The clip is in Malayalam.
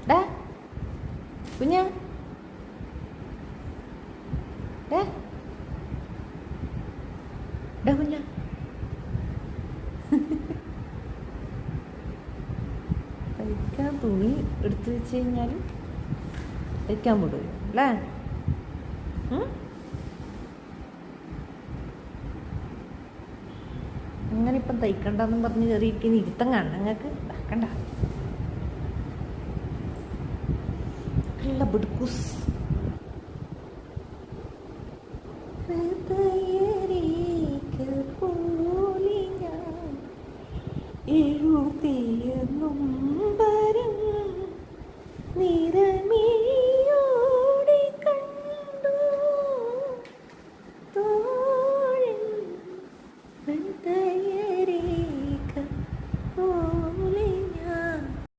ഡാ കുഞ്ഞ ഡാ ഡാ കുഞ്ഞ തയ്ക്കാൻ തുണി എടുത്തു വെച്ച് കഴിഞ്ഞാൽ തയ്ക്കാൻ വിടുമല്ലോ അല്ലേ? അങ്ങനെ ഇപ്പം തയ്ക്കണ്ടെന്നും പറഞ്ഞ് കയറിയിരിക്കുന്ന ഇരുത്തം കാണണം നിങ്ങൾക്ക്. കണ്ട നല്ല ബിടുക്കൂസ്.